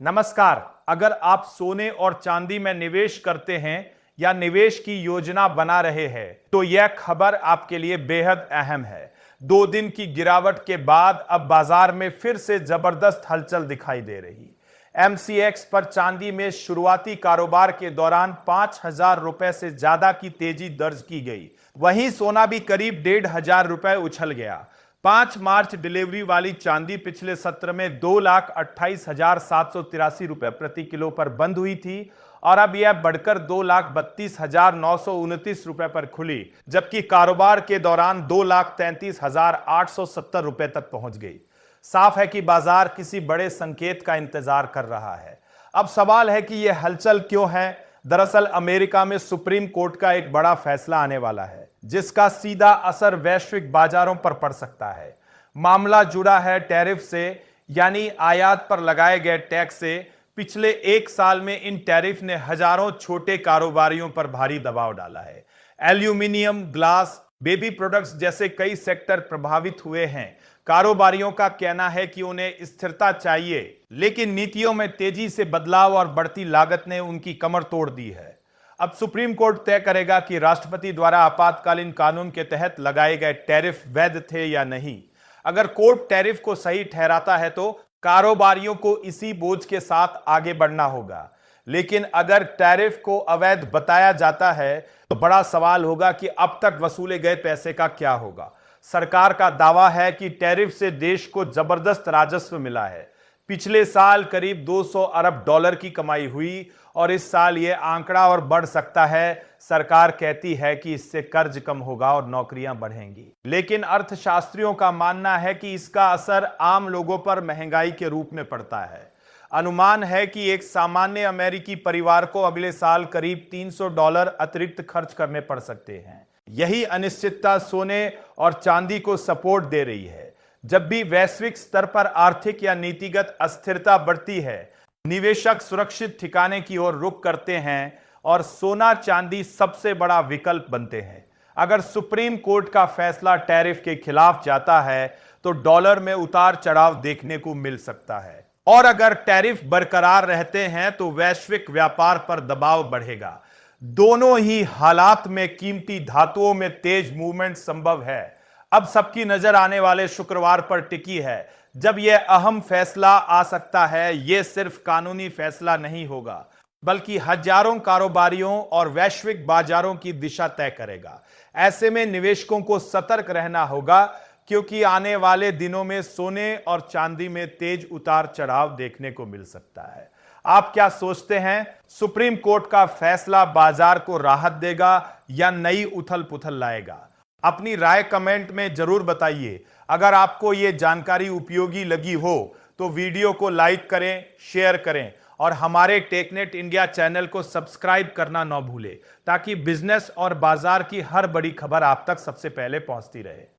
नमस्कार। अगर आप सोने और चांदी में निवेश करते हैं या निवेश की योजना बना रहे हैं तो यह खबर आपके लिए बेहद अहम है। 2 दिन की गिरावट के बाद अब बाजार में फिर से जबरदस्त हलचल दिखाई दे रही। एमसीएक्स पर चांदी में शुरुआती कारोबार के दौरान 5,000 रुपए से ज्यादा की तेजी दर्ज की गई। वहीं सोना भी करीब 1,500 रुपए उछल गया। 5 मार्च डिलीवरी वाली चांदी पिछले सत्र में 2,28,783 रुपए प्रति किलो पर बंद हुई थी और अब यह बढ़कर 2,32,929 रुपए पर खुली, जबकि कारोबार के दौरान 2,33,870 रुपए तक पहुंच गई। साफ है कि बाजार किसी बड़े संकेत का इंतजार कर रहा है। अब सवाल है कि यह हलचल क्यों है। दरअसल अमेरिका में सुप्रीम कोर्ट का एक बड़ा फैसला आने वाला है जिसका सीधा असर वैश्विक बाजारों पर पड़ सकता है। मामला जुड़ा है टैरिफ से, यानी आयात पर लगाए गए टैक्स से। पिछले 1 साल में इन टैरिफ ने हजारों छोटे कारोबारियों पर भारी दबाव डाला है। एल्यूमिनियम, ग्लास, बेबी प्रोडक्ट्स जैसे कई सेक्टर प्रभावित हुए हैं। कारोबारियों का कहना है कि उन्हें स्थिरता चाहिए, लेकिन नीतियों में तेजी से बदलाव और बढ़ती लागत ने उनकी कमर तोड़ दी है। अब सुप्रीम कोर्ट तय करेगा कि राष्ट्रपति द्वारा आपातकालीन कानून के तहत लगाए गए टैरिफ वैध थे या नहीं। अगर कोर्ट टैरिफ को सही ठहराता है तो कारोबारियों को इसी बोझ के साथ आगे बढ़ना होगा, लेकिन अगर टैरिफ को अवैध बताया जाता है तो बड़ा सवाल होगा कि अब तक वसूले गए पैसे का क्या होगा। सरकार का दावा है कि टैरिफ से देश को जबरदस्त राजस्व मिला है। पिछले साल करीब 200 अरब डॉलर की कमाई हुई और इस साल यह आंकड़ा और बढ़ सकता है। सरकार कहती है कि इससे कर्ज कम होगा और नौकरियां बढ़ेंगी, लेकिन अर्थशास्त्रियों का मानना है कि इसका असर आम लोगों पर महंगाई के रूप में पड़ता है। अनुमान है कि एक सामान्य अमेरिकी परिवार को अगले साल करीब $300 अतिरिक्त खर्च करने पड़ सकते हैं। यही अनिश्चितता सोने और चांदी को सपोर्ट दे रही है। जब भी वैश्विक स्तर पर आर्थिक या नीतिगत अस्थिरता बढ़ती है, निवेशक सुरक्षित ठिकाने की ओर रुख करते हैं और सोना चांदी सबसे बड़ा विकल्प बनते हैं। अगर सुप्रीम कोर्ट का फैसला टैरिफ के खिलाफ जाता है तो डॉलर में उतार चढ़ाव देखने को मिल सकता है, और अगर टैरिफ बरकरार रहते हैं तो वैश्विक व्यापार पर दबाव बढ़ेगा। दोनों ही हालात में कीमती धातुओं में तेज मूवमेंट संभव है। अब सबकी नजर आने वाले शुक्रवार पर टिकी है, जब यह अहम फैसला आ सकता है। यह सिर्फ कानूनी फैसला नहीं होगा, बल्कि हजारों कारोबारियों और वैश्विक बाजारों की दिशा तय करेगा। ऐसे में निवेशकों को सतर्क रहना होगा, क्योंकि आने वाले दिनों में सोने और चांदी में तेज उतार चढ़ाव देखने को मिल सकता है। आप क्या सोचते हैं? सुप्रीम कोर्ट का फैसला बाजार को राहत देगा या नई उथल पुथल लाएगा? अपनी राय कमेंट में जरूर बताइए। अगर आपको यह जानकारी उपयोगी लगी हो तो वीडियो को लाइक करें, शेयर करें और हमारे टेकनेट इंडिया चैनल को सब्सक्राइब करना न भूलें, ताकि बिजनेस और बाजार की हर बड़ी खबर आप तक सबसे पहले पहुंचती रहे।